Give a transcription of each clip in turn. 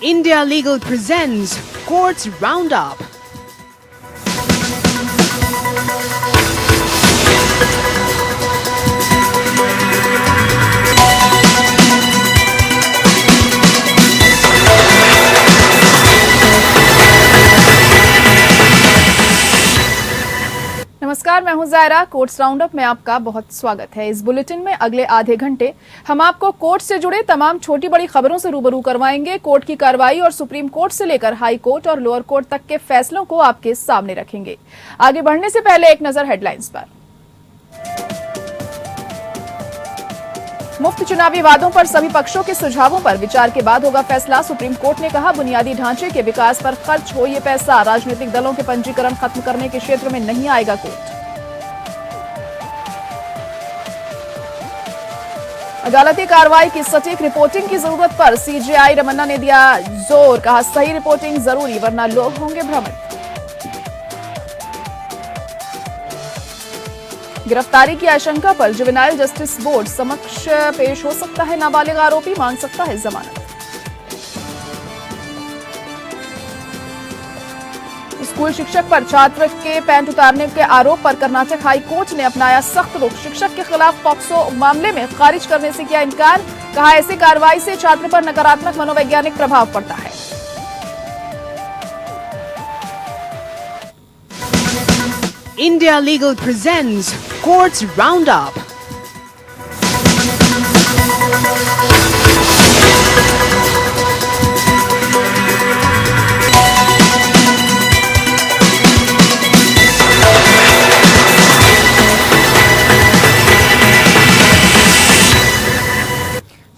India Legal presents Courts Roundup. नमस्कार, मैं हूं जायरा। कोर्ट्स राउंडअप में आपका बहुत स्वागत है। इस बुलेटिन में अगले आधे घंटे हम आपको कोर्ट से जुड़े तमाम छोटी बड़ी खबरों से रूबरू करवाएंगे। कोर्ट की कार्रवाई और सुप्रीम कोर्ट से लेकर हाई कोर्ट और लोअर कोर्ट तक के फैसलों को आपके सामने रखेंगे। आगे बढ़ने से पहले एक नजर हेडलाइंस पर। मुफ्त चुनावी वादों पर सभी पक्षों के सुझावों पर विचार के बाद होगा फैसला। सुप्रीम कोर्ट ने कहा, बुनियादी ढांचे के विकास पर खर्च हो ये पैसा, राजनीतिक दलों के पंजीकरण खत्म करने के क्षेत्र में नहीं आएगा कोर्ट। अदालती कार्रवाई की सटीक रिपोर्टिंग की जरूरत पर सीजेआई रमन्ना ने दिया जोर। कहा, सही रिपोर्टिंग जरूरी वरना लोग होंगे भ्रमित। गिरफ्तारी की आशंका पर जुवेनाइल जस्टिस बोर्ड समक्ष पेश हो सकता है नाबालिग आरोपी, मांग सकता है जमानत। स्कूल शिक्षक पर छात्र के पैंट उतारने के आरोप पर कर्नाटक हाई कोर्ट ने अपनाया सख्त रुख। शिक्षक के खिलाफ पॉक्सो मामले में खारिज करने से किया इनकार। कहा, ऐसी कार्रवाई से छात्र पर नकारात्मक मनोवैज्ञानिक प्रभाव पड़ता है। India Legal presents Courts Roundup.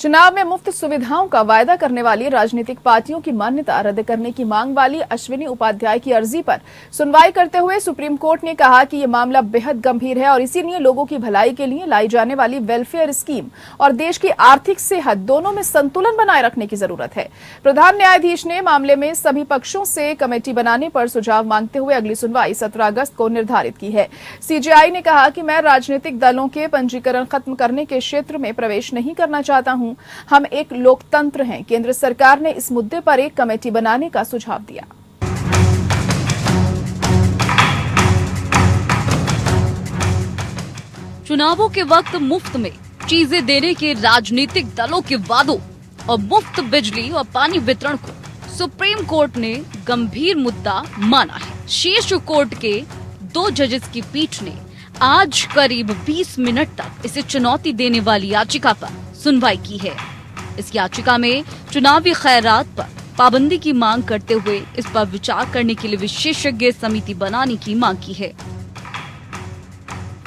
चुनाव में मुफ्त सुविधाओं का वायदा करने वाली राजनीतिक पार्टियों की मान्यता रद्द करने की मांग वाली अश्विनी उपाध्याय की अर्जी पर सुनवाई करते हुए सुप्रीम कोर्ट ने कहा कि यह मामला बेहद गंभीर है और इसीलिए लोगों की भलाई के लिए लाई जाने वाली वेलफेयर स्कीम और देश की आर्थिक सेहत दोनों में संतुलन बनाए रखने की जरूरत है। प्रधान न्यायाधीश ने मामले में सभी पक्षों से कमेटी बनाने पर सुझाव मांगते हुए अगली सुनवाई 17 अगस्त को निर्धारित की है। सीजेआई ने कहा कि मैं राजनीतिक दलों के पंजीकरण खत्म करने के क्षेत्र में प्रवेश नहीं करना चाहता हूं। हम एक लोकतंत्र हैं। केंद्र सरकार ने इस मुद्दे पर एक कमेटी बनाने का सुझाव दिया। चुनावों के वक्त मुफ्त में चीजें देने के राजनीतिक दलों के वादों और मुफ्त बिजली और पानी वितरण को सुप्रीम कोर्ट ने गंभीर मुद्दा माना है। शीर्ष कोर्ट के 2 जजेस की पीठ ने आज करीब 20 मिनट तक इसे चुनौती देने वाली याचिका पर सुनवाई की है। इस याचिका में चुनावी खैरात पर पाबंदी की मांग करते हुए इस पर विचार करने के लिए विशेषज्ञ समिति बनाने की मांग की है।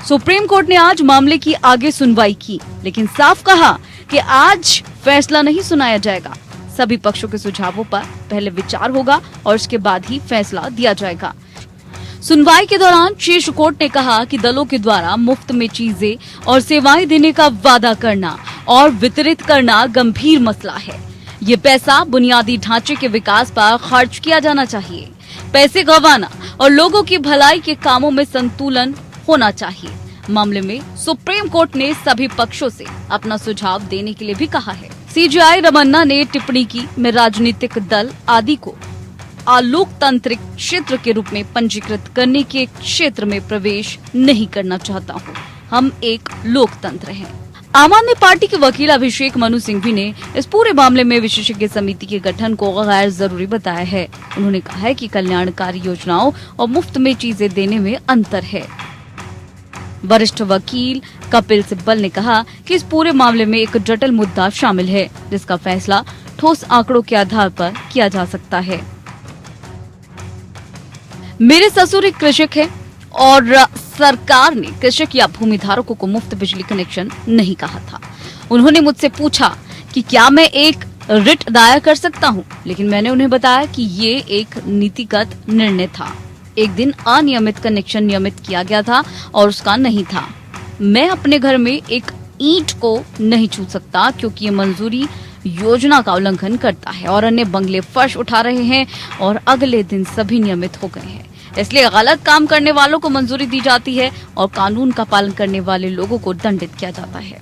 सुप्रीम कोर्ट ने आज मामले की आगे सुनवाई की, लेकिन साफ कहा कि आज फैसला नहीं सुनाया जाएगा। सभी पक्षों के सुझावों पर पहले विचार होगा और उसके बाद ही फैसला दिया जाएगा। सुनवाई के दौरान शीर्ष कोर्ट ने कहा कि दलों के द्वारा मुफ्त में चीजें और सेवाएं देने का वादा करना और वितरित करना गंभीर मसला है। ये पैसा बुनियादी ढांचे के विकास पर खर्च किया जाना चाहिए। पैसे गंवाना और लोगों की भलाई के कामों में संतुलन होना चाहिए। मामले में सुप्रीम कोर्ट ने सभी पक्षों से अपना सुझाव देने के लिए भी कहा है। सीजेआई रमन्ना ने टिप्पणी की, मैं राजनीतिक दल आदि को अलोकतांत्रिक क्षेत्र के रूप में पंजीकृत करने के क्षेत्र में प्रवेश नहीं करना चाहता हूँ। हम एक लोकतंत्र हैं। आम आदमी पार्टी के वकील अभिषेक मनु सिंघवी ने इस पूरे मामले में विशेषज्ञ समिति के गठन को गैर जरूरी बताया है। उन्होंने कहा है कि कल्याणकारी योजनाओं और मुफ्त में चीजें देने में अंतर है। वरिष्ठ वकील कपिल सिब्बल ने कहा कि इस पूरे मामले में एक जटिल मुद्दा शामिल है, जिसका फैसला ठोस आंकड़ों के आधार पर किया जा सकता है। मेरे ससुर एक कृषक है और सरकार ने कृषक या भूमि धारकों को मुफ्त बिजली कनेक्शन नहीं कहा था। उन्होंने मुझसे पूछा कि क्या मैं एक रिट दायर कर सकता हूं, लेकिन मैंने उन्हें बताया कि ये एक नीतिगत निर्णय था। एक दिन अनियमित कनेक्शन नियमित किया गया था और उसका नहीं था। मैं अपने घर में एक ईंट को नहीं छू सकता क्योंकि ये मंजूरी योजना का उल्लंघन करता है और अन्य बंगले फर्श उठा रहे हैं और अगले दिन सभी नियमित हो गए हैं। इसलिए गलत काम करने वालों को मंजूरी दी जाती है और कानून का पालन करने वाले लोगों को दंडित किया जाता है।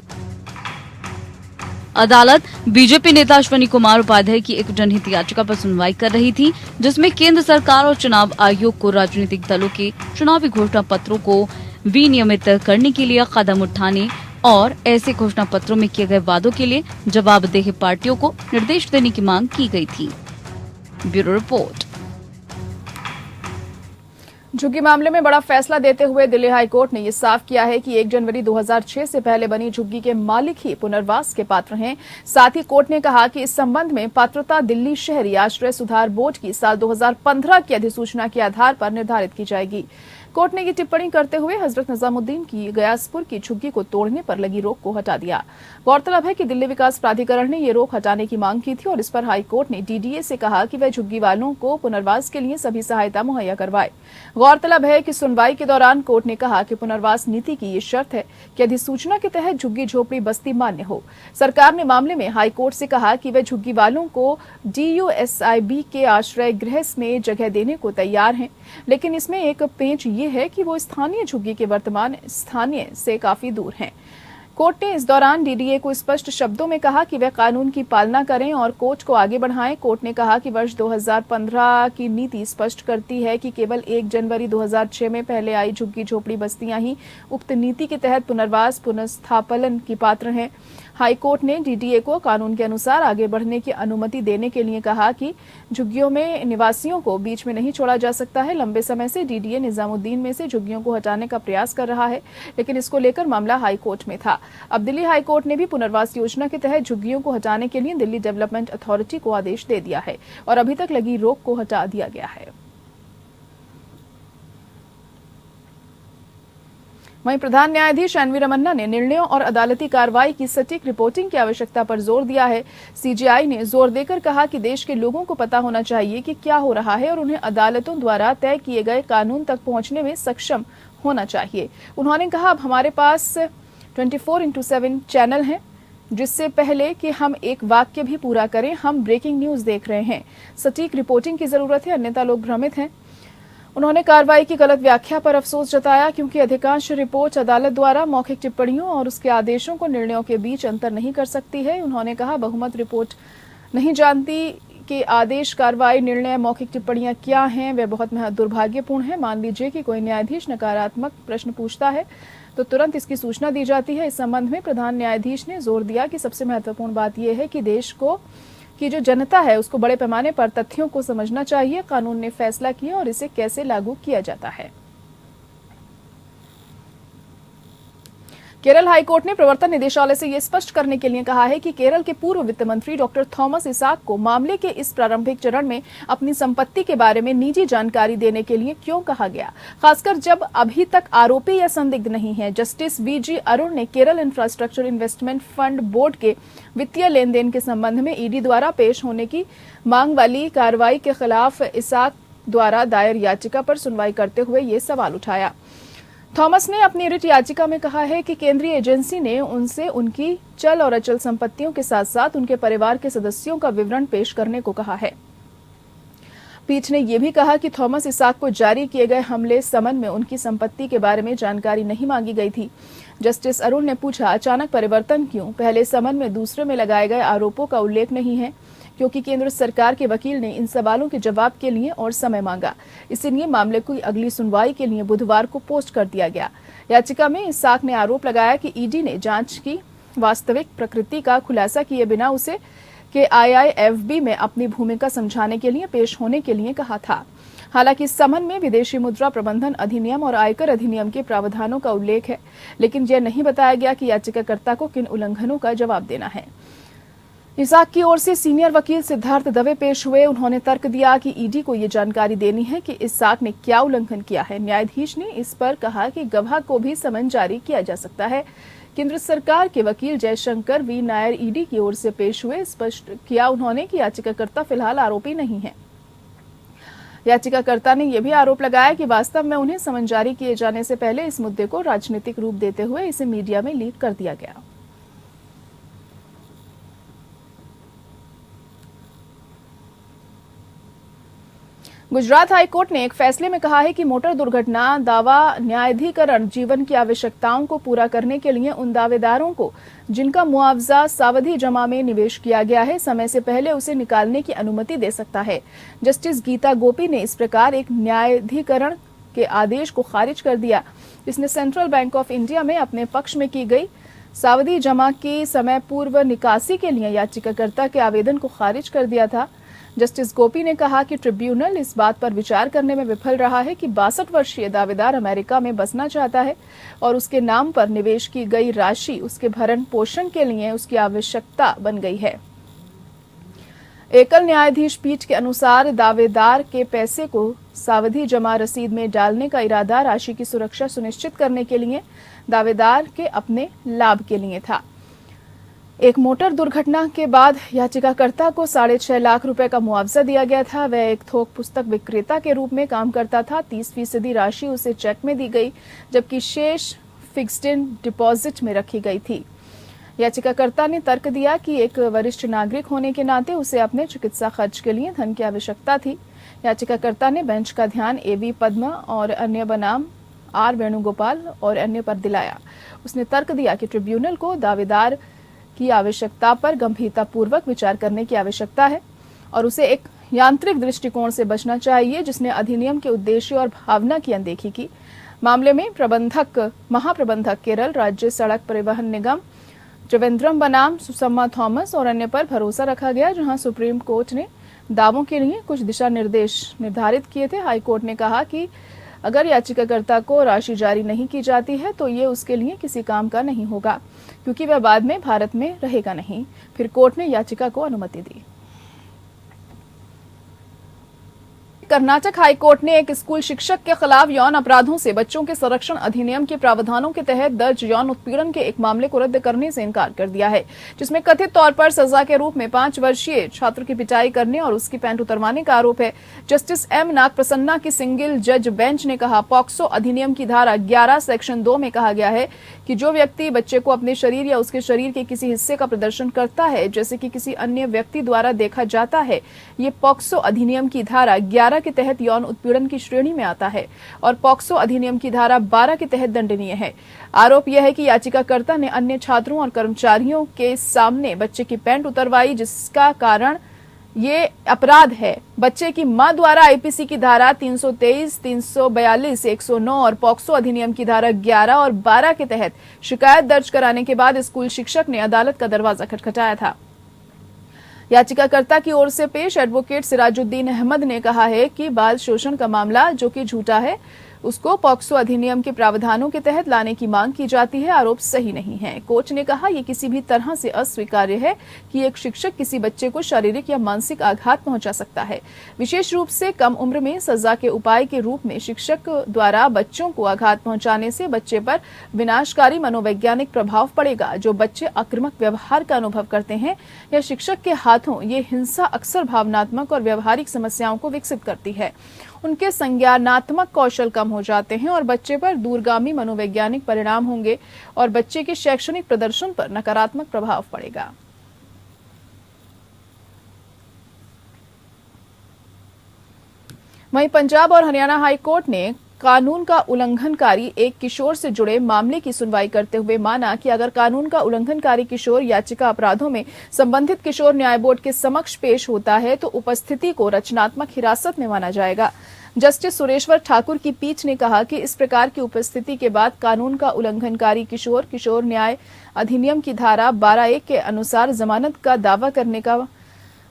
अदालत बीजेपी नेता अश्विनी कुमार उपाध्याय की एक जनहित याचिका पर सुनवाई कर रही थी, जिसमें केंद्र सरकार और चुनाव आयोग को राजनीतिक दलों के चुनावी घोषणा पत्रों को विनियमित करने के लिए कदम उठाने और ऐसे घोषणा पत्रों में किए गए वादों के लिए जवाबदेह पार्टियों को निर्देश देने की मांग की गई थी। Bureau report. झुग्गी मामले में बड़ा फैसला देते हुए दिल्ली हाई कोर्ट ने ये साफ किया है कि 1 जनवरी 2006 से पहले बनी झुग्गी के मालिक ही पुनर्वास के पात्र हैं। साथ ही कोर्ट ने कहा कि इस संबंध में पात्रता दिल्ली शहरी आश्रय सुधार बोर्ड की साल 2015 की अधिसूचना के आधार पर निर्धारित की जाएगी। कोर्ट ने ये टिप्पणी करते हुए हजरत निजामुद्दीन की गयासपुर की झुग्गी को तोड़ने पर लगी रोक को हटा दिया। गौरतलब है कि दिल्ली विकास प्राधिकरण ने ये रोक हटाने की मांग की थी और इस पर हाई कोर्ट ने डीडीए से कहा कि वह झुग्गी वालों को पुनर्वास के लिए सभी सहायता मुहैया करवाए। गौरतलब है कि सुनवाई के दौरान कोर्ट ने कहा कि पुनर्वास नीति की ये शर्त है कि अधिसूचना के तहत झुग्गी झोपड़ी बस्ती मान्य हो। सरकार ने मामले में हाई कोर्ट से कहा कि वह झुग्गी वालों को DUSIB के आश्रय गृह में जगह देने को तैयार हैं, लेकिन इसमें एक पेंच ये है कि वो स्थानीय झुग्गी के वर्तमान स्थानीय से काफी दूर हैं। कोर्ट ने इस दौरान डीडीए को स्पष्ट शब्दों में कहा कि वे कानून की पालना करें और कोर्ट को आगे बढ़ाएं। कोर्ट ने कहा कि वर्ष 2015 की नीति स्पष्ट करती है कि केवल 1 जनवरी 2006 में पहले आई झुग्गी झोपड़ी बस्तियां ही उक्त नीति के तहत पुनर्वास पुनर्स्थापन की पात्र हैं। हाई कोर्ट ने डीडीए को कानून के अनुसार आगे बढ़ने की अनुमति देने के लिए कहा कि झुग्गियों में निवासियों को बीच में नहीं छोड़ा जा सकता है। लंबे समय से डीडीए निजामुद्दीन में से झुग्गियों को हटाने का प्रयास कर रहा है, लेकिन इसको लेकर मामला हाई कोर्ट में था। अब दिल्ली हाई कोर्ट ने भी पुनर्वास योजना के तहत झुग्गियों को हटाने के लिए दिल्ली डेवलपमेंट अथॉरिटी को आदेश दे दिया है और अभी तक लगी रोक को हटा दिया गया है। वहीं प्रधान न्यायाधीश एनवी रमन्ना ने निर्णयों और अदालती कार्रवाई की सटीक रिपोर्टिंग की आवश्यकता पर जोर दिया है। सीजेआई ने जोर देकर कहा कि देश के लोगों को पता होना चाहिए कि क्या हो रहा है और उन्हें अदालतों द्वारा तय किए गए कानून तक पहुंचने में सक्षम होना चाहिए। उन्होंने कहा, अब हमारे पास 24/7 चैनल हैं, जिससे पहले कि हम एक वाक्य भी पूरा करें हम ब्रेकिंग न्यूज देख रहे हैं। सटीक रिपोर्टिंग की जरूरत है, अन्यथा लोग भ्रमित हैं। उन्होंने कार्रवाई की गलत व्याख्या पर अफसोस जताया, क्योंकि अधिकांश रिपोर्ट अदालत द्वारा मौखिक टिप्पणियों और उसके आदेशों को निर्णयों के बीच अंतर नहीं कर सकती है। उन्होंने कहा, बहुमत रिपोर्ट नहीं जानती कि आदेश, कार्रवाई, निर्णय, मौखिक टिप्पणियां क्या हैं। वे बहुत दुर्भाग्यपूर्ण है। मान लीजिए कि कोई न्यायाधीश नकारात्मक प्रश्न पूछता है तो तुरंत इसकी सूचना दी जाती है। इस संबंध में प्रधान न्यायाधीश ने जोर दिया कि सबसे महत्वपूर्ण बात यह है कि देश की जो जनता है उसको बड़े पैमाने पर तथ्यों को समझना चाहिए। कानून ने फैसला किया और इसे कैसे लागू किया जाता है। केरल हाईकोर्ट ने प्रवर्तन निदेशालय से यह स्पष्ट करने के लिए कहा है कि केरल के पूर्व वित्त मंत्री डॉक्टर थॉमस इसाक को मामले के इस प्रारंभिक चरण में अपनी संपत्ति के बारे में निजी जानकारी देने के लिए क्यों कहा गया, खासकर जब अभी तक आरोपी या संदिग्ध नहीं है। जस्टिस VG अरुण ने Kerala infrastructure investment fund board के वित्तीय लेन देन के संबंध में ईडी द्वारा पेश होने की मांग वाली कार्रवाई के खिलाफ इसाक द्वारा दायर याचिका पर सुनवाई करते हुए ये सवाल उठाया। थॉमस ने अपनी रिट याचिका में कहा है कि केंद्रीय एजेंसी ने उनसे उनकी चल और अचल संपत्तियों के साथ साथ उनके परिवार के सदस्यों का विवरण पेश करने को कहा है। पीठ ने यह भी कहा कि थॉमस इसाक को जारी किए गए हमले समन में उनकी संपत्ति के बारे में जानकारी नहीं मांगी गई थी। जस्टिस अरुण ने पूछा, अचानक परिवर्तन क्यों? पहले समन में दूसरे में लगाए गए आरोपों का उल्लेख नहीं है, क्योंकि केंद्र सरकार के वकील ने इन सवालों के जवाब के लिए और समय मांगा। इसीलिए मामले को अगली सुनवाई के लिए बुधवार को पोस्ट कर दिया गया। याचिका में इसाक ने आरोप लगाया कि ईडी ने जांच की वास्तविक प्रकृति का खुलासा किए बिना उसे IIFB में अपनी भूमिका समझाने के लिए पेश होने के लिए कहा था। हालांकि इस समन में विदेशी मुद्रा प्रबंधन अधिनियम और आयकर अधिनियम के प्रावधानों का उल्लेख है, लेकिन यह नहीं बताया गया कि याचिकाकर्ता को किन उल्लंघनों का जवाब देना है। इसाक की ओर से सीनियर वकील सिद्धार्थ दवे पेश हुए। उन्होंने तर्क दिया कि ईडी को यह जानकारी देनी है कि इसाक ने क्या उल्लंघन किया है। न्यायाधीश ने इस पर कहा कि गवाह को भी समन जारी किया जा सकता है। केंद्र सरकार के वकील जयशंकर V नायर ईडी की ओर से पेश हुए। स्पष्ट किया उन्होंने कि याचिकाकर्ता फिलहाल आरोपी नहीं है। याचिकाकर्ता ने यह भी आरोप लगाया कि वास्तव में उन्हें समन जारी किए जाने से पहले इस मुद्दे को राजनीतिक रूप देते हुए इसे मीडिया में लीक कर दिया गया। गुजरात हाईकोर्ट ने एक फैसले में कहा है कि मोटर दुर्घटना दावा न्यायाधिकरण जीवन की आवश्यकताओं को पूरा करने के लिए उन दावेदारों को जिनका मुआवजा सावधि जमा में निवेश किया गया है समय से पहले उसे निकालने की अनुमति दे सकता है। जस्टिस गीता गोपी ने इस प्रकार एक न्यायाधिकरण के आदेश को खारिज कर दिया, जिसने सेंट्रल बैंक ऑफ इंडिया में अपने पक्ष में की गई सावधि जमा की समय पूर्व निकासी के लिए याचिकाकर्ता के आवेदन को खारिज कर दिया था। जस्टिस गोपी ने कहा कि ट्रिब्यूनल इस बात पर विचार करने में विफल रहा है कि 62 वर्षीय दावेदार अमेरिका में बसना चाहता है और उसके नाम पर निवेश की गई राशि उसके भरण पोषण के लिए उसकी आवश्यकता बन गई है। एकल न्यायाधीश पीठ के अनुसार दावेदार के पैसे को सावधि जमा रसीद में डालने का इरादा राशि की सुरक्षा सुनिश्चित करने के लिए दावेदार के अपने लाभ के लिए था। एक मोटर दुर्घटना के बाद याचिकाकर्ता को 6.5 लाख रुपए का मुआवजा दिया गया था। वह एक थोक पुस्तक विक्रेता के रूप में काम करता था। 30% राशि उसे चेक में दी गई, जबकि शेष फिक्स्ड डिपॉजिट में रखी गई थी। याचिकाकर्ता ने तर्क दिया कि एक वरिष्ठ नागरिक होने के नाते उसे अपने चिकित्सा खर्च के लिए धन की आवश्यकता थी। याचिकाकर्ता ने बेंच का ध्यान एवी पद्मा और अन्य बनाम आर वेणुगोपाल और अन्य पर दिलाया। उसने तर्क दिया कि ट्रिब्यूनल को दावेदार की आवश्यकता पर गंभीरतापूर्वक विचार करने की आवश्यकता है और उसे एक यांत्रिक दृष्टिकोण से बचना चाहिए जिसने अधिनियम के उद्देश्य और भावना की अनदेखी की। मामले में महाप्रबंधक केरल राज्य सड़क परिवहन निगम त्रिवेंद्रम बनाम सुषमा थॉमस और अन्य पर भरोसा रखा गया, जहां सुप्रीम कोर्ट ने दावों के लिए कुछ दिशा निर्देश निर्धारित किए थे। हाईकोर्ट ने कहा कि अगर याचिकाकर्ता को राशि जारी नहीं की जाती है तो ये उसके लिए किसी काम का नहीं होगा, क्योंकि वह बाद में भारत में रहेगा नहीं। फिर कोर्ट ने याचिका को अनुमति दी। कर्नाटक हाईकोर्ट ने एक स्कूल शिक्षक के खिलाफ यौन अपराधों से बच्चों के संरक्षण अधिनियम के प्रावधानों के तहत दर्ज यौन उत्पीड़न के एक मामले को रद्द करने से इनकार कर दिया है, जिसमें कथित तौर पर सजा के रूप में 5 वर्षीय छात्र की पिटाई करने और उसकी पैंट उतरवाने का आरोप है। जस्टिस एम नागप्रसन्ना की सिंगल जज बेंच ने कहा, पॉक्सो अधिनियम की धारा 11 सेक्शन 2 में कहा गया है कि जो व्यक्ति बच्चे को अपने शरीर या उसके शरीर के किसी हिस्से का प्रदर्शन करता है जैसे कि किसी अन्य व्यक्ति द्वारा देखा जाता है, ये पॉक्सो अधिनियम की धारा 11 के तहत यौन उत्पीड़न की श्रेणी में आता है और पॉक्सो अधिनियम की धारा 12 के तहत दंडनीय है। आरोप यह है कि याचिकाकर्ता ने अन्य छात्रों और कर्मचारियों के सामने बच्चे की पैंट उतरवाई, जिसका कारण ये अपराध है। बच्चे की मां द्वारा आईपीसी की धारा 323, 342, 109 और पॉक्सो अधिनियम की धारा 11 और 12 के तहत शिकायत दर्ज कराने के बाद स्कूल शिक्षक ने अदालत का दरवाजा खटखटाया था। याचिकाकर्ता की ओर से पेश एडवोकेट सिराजुद्दीन अहमद ने कहा है कि बाल शोषण का मामला जो कि झूठा है, उसको पॉक्सो अधिनियम के प्रावधानों के तहत लाने की मांग की जाती है। आरोप सही नहीं है। कोर्ट ने कहा, यह किसी भी तरह से अस्वीकार्य है कि एक शिक्षक किसी बच्चे को शारीरिक या मानसिक आघात पहुंचा सकता है, विशेष रूप से कम उम्र में। सजा के उपाय के रूप में शिक्षक द्वारा बच्चों को आघात पहुंचाने से बच्चे पर विनाशकारी मनोवैज्ञानिक प्रभाव पड़ेगा। जो बच्चे आक्रामक व्यवहार का अनुभव करते हैं या शिक्षक के हाथों ये हिंसा अक्सर भावनात्मक और व्यवहारिक समस्याओं को विकसित करती है। उनके संज्ञानात्मक कौशल कम हो जाते हैं और बच्चे पर दूरगामी मनोवैज्ञानिक परिणाम होंगे और बच्चे के शैक्षणिक प्रदर्शन पर नकारात्मक प्रभाव पड़ेगा। वहीं पंजाब और हरियाणा हाईकोर्ट ने कानून का उल्लंघनकारी एक किशोर से जुड़े मामले की सुनवाई करते हुए माना कि अगर कानून का उल्लंघनकारी किशोर याचिका अपराधों में संबंधित किशोर न्याय बोर्ड के समक्ष पेश होता है तो उपस्थिति को रचनात्मक हिरासत में माना जाएगा। जस्टिस सुरेश्वर ठाकुर की पीठ ने कहा कि इस प्रकार की उपस्थिति के बाद कानून का उल्लंघनकारी किशोर न्याय अधिनियम की धारा 12(1) के अनुसार जमानत का दावा करने का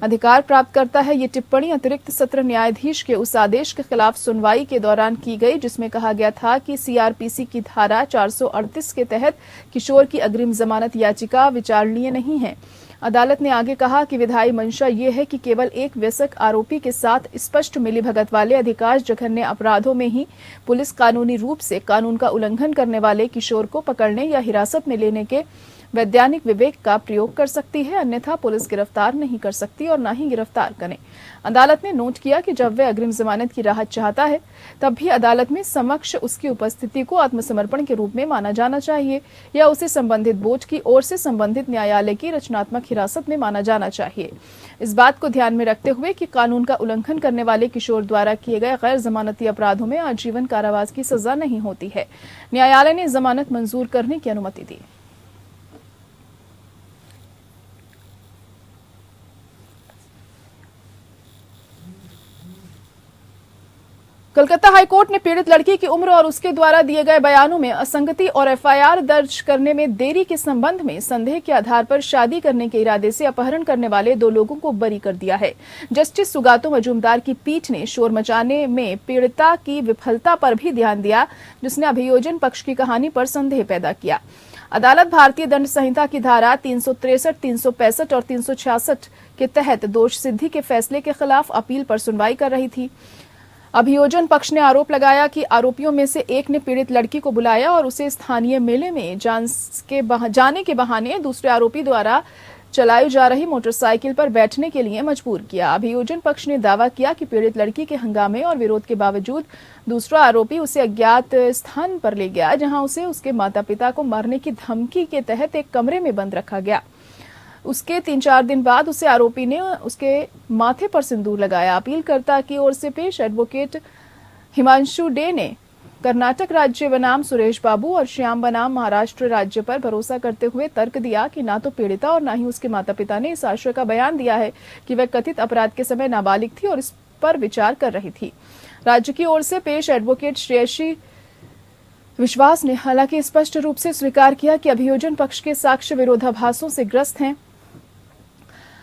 अधिकार प्राप्त करता है। ये टिप्पणी अतिरिक्त सत्र न्यायाधीश के उस आदेश के खिलाफ सुनवाई के दौरान की गई जिसमें कहा गया था कि सीआरपीसी की धारा 438 के तहत किशोर की अग्रिम जमानत याचिका विचारणीय नहीं है। अदालत ने आगे कहा कि विधायी मंशा ये है कि केवल एक वयस्क आरोपी के साथ स्पष्ट मिलीभगत वाले अधिकांश जघन्य अपराधों में ही पुलिस कानूनी रूप से कानून का उल्लंघन करने वाले किशोर को पकड़ने या हिरासत में लेने के वैधानिक विवेक का प्रयोग कर सकती है, अन्यथा पुलिस गिरफ्तार नहीं कर सकती और न ही गिरफ्तार करें। अदालत ने नोट किया कि जब वह अग्रिम जमानत की राहत चाहता है तब भी अदालत में समक्ष उसकी उपस्थिति को आत्मसमर्पण के रूप में माना जाना चाहिए या उसे संबंधित बोर्ड की ओर से संबंधित न्यायालय की रचनात्मक हिरासत में माना जाना चाहिए। इस बात को ध्यान में रखते हुए कि कानून का उल्लंघन करने वाले किशोर द्वारा किए गए गैर जमानती अपराधों में आजीवन कारावास की सजा नहीं होती है, न्यायालय ने जमानत मंजूर करने की अनुमति दी। कोलकाता हाईकोर्ट ने पीड़ित लड़की की उम्र और उसके द्वारा दिए गए बयानों में असंगति और एफआईआर दर्ज करने में देरी के संबंध में संदेह के आधार पर शादी करने के इरादे से अपहरण करने वाले 2 लोगों को बरी कर दिया है। जस्टिस सुगातो मजूमदार की पीठ ने शोर मचाने में पीड़िता की विफलता पर भी ध्यान दिया, जिसने अभियोजन पक्ष की कहानी पर संदेह पैदा किया। अदालत भारतीय दंड संहिता की धारा 363, 365 और 366 के तहत दोष सिद्धि के फैसले के खिलाफ अपील पर सुनवाई कर रही थी। अभियोजन पक्ष ने आरोप लगाया कि आरोपियों में से एक ने पीड़ित लड़की को बुलाया और उसे स्थानीय मेले में जाने के बहाने दूसरे आरोपी द्वारा चलाई जा रही मोटरसाइकिल पर बैठने के लिए मजबूर किया। अभियोजन पक्ष ने दावा किया कि पीड़ित लड़की के हंगामे और विरोध के बावजूद दूसरा आरोपी उसे अज्ञात स्थान पर ले गया, जहां उसे उसके माता पिता को मारने की धमकी के तहत एक कमरे में बंद रखा गया। उसके 3-4 दिन बाद उसे आरोपी ने उसके माथे पर सिंदूर लगाया। अपीलकर्ता की ओर से पेश एडवोकेट हिमांशु डे ने कर्नाटक राज्य बनाम सुरेश बाबू और श्याम बनाम महाराष्ट्र राज्य पर भरोसा करते हुए तर्क दिया कि ना तो पीड़िता और ना ही उसके माता पिता ने इस आशय का बयान दिया है कि वह कथित अपराध के समय नाबालिग थी और इस पर विचार कर रही थी। राज्य की ओर से पेश एडवोकेट श्रेयसी विश्वास ने हालांकि स्पष्ट रूप से स्वीकार किया कि अभियोजन पक्ष के साक्ष्य विरोधाभासों से ग्रस्त हैं।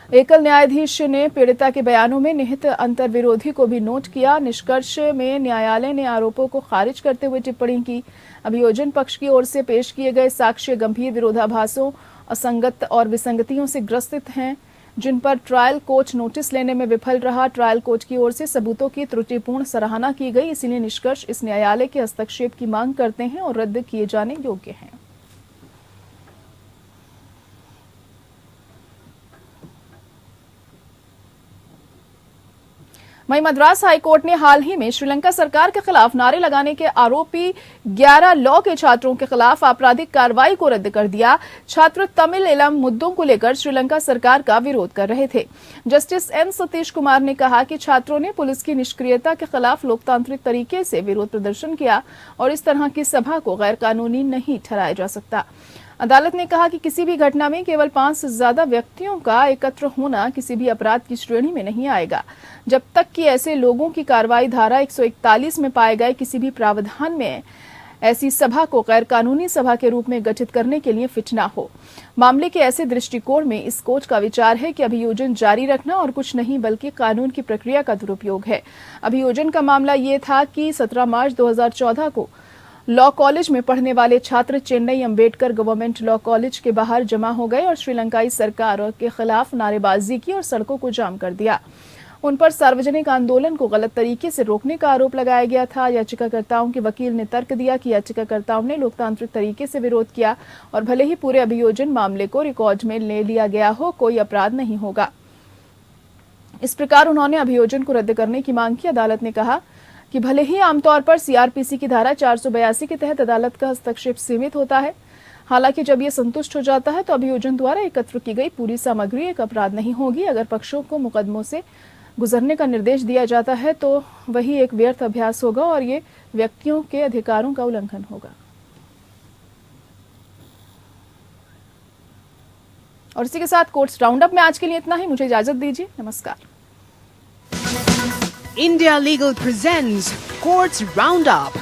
एकल न्यायाधीश ने पीड़िता के बयानों में निहित अंतर्विरोधी को भी नोट किया। निष्कर्ष में न्यायालय ने आरोपों को खारिज करते हुए टिप्पणी की। अभियोजन पक्ष की ओर से पेश किए गए साक्ष्य गंभीर विरोधाभासों, असंगत और विसंगतियों से ग्रसित हैं, जिन पर ट्रायल कोर्ट नोटिस लेने में विफल रहा। ट्रायल कोर्ट की ओर से सबूतों की त्रुटिपूर्ण सराहना की गई, इसीलिए निष्कर्ष इस न्यायालय के हस्तक्षेप की मांग करते हैं और रद्द किए जाने योग्य हैं। वहीं मद्रास हाईकोर्ट ने हाल ही में श्रीलंका सरकार के खिलाफ नारे लगाने के आरोपी 11 लॉ के छात्रों के खिलाफ आपराधिक कार्रवाई को रद्द कर दिया। छात्र तमिल इलम मुद्दों को लेकर श्रीलंका सरकार का विरोध कर रहे थे। जस्टिस एन सतीश कुमार ने कहा कि छात्रों ने पुलिस की निष्क्रियता के खिलाफ लोकतांत्रिक तरीके से विरोध प्रदर्शन किया और इस तरह की सभा को गैर कानूनी नहीं ठहराया जा सकता। अदालत ने कहा कि किसी भी घटना में केवल 5 से ज्यादा व्यक्तियों का एकत्र होना किसी भी अपराध की श्रेणी में नहीं आएगा, जब तक कि ऐसे लोगों की कार्रवाई धारा 141 में पाए गए किसी भी प्रावधान में ऐसी सभा को गैर कानूनी सभा के रूप में गठित करने के लिए फिट न हो। मामले के ऐसे दृष्टिकोण में इस कोर्ट का विचार है कि अभियोजन जारी रखना और कुछ नहीं बल्कि कानून की प्रक्रिया का दुरुपयोग है। अभियोजन का मामला ये था कि 17 मार्च 2014 को लॉ कॉलेज में पढ़ने वाले छात्र Chennai Ambedkar government law college के बाहर जमा हो गए और श्रीलंकाई सरकार के खिलाफ नारेबाजी की और सड़कों को जाम कर दिया। उन पर सार्वजनिक आंदोलन को गलत तरीके से रोकने का आरोप लगाया गया था। याचिकाकर्ताओं के वकील ने तर्क दिया कि याचिकाकर्ताओं ने लोकतांत्रिक तरीके से विरोध किया और भले ही पूरे अभियोजन मामले को रिकॉर्ड में ले लिया गया हो, कोई अपराध नहीं होगा। इस प्रकार उन्होंने अभियोजन को रद्द करने की मांग की। अदालत ने कहा कि भले ही आमतौर पर सीआरपीसी की धारा 482 के तहत अदालत का हस्तक्षेप सीमित होता है, हालांकि जब यह संतुष्ट हो जाता है तो अभियोजन द्वारा एकत्र की गई पूरी सामग्री एक अपराध नहीं होगी। अगर पक्षों को मुकदमों से गुजरने का निर्देश दिया जाता है तो वही एक व्यर्थ अभ्यास होगा और ये व्यक्तियों के अधिकारों का उल्लंघन होगा। और इसी के साथ कोर्ट्स राउंडअप में आज के लिए इतना ही। मुझे इजाजत दीजिए। नमस्कार। India Legal presents Courts Roundup.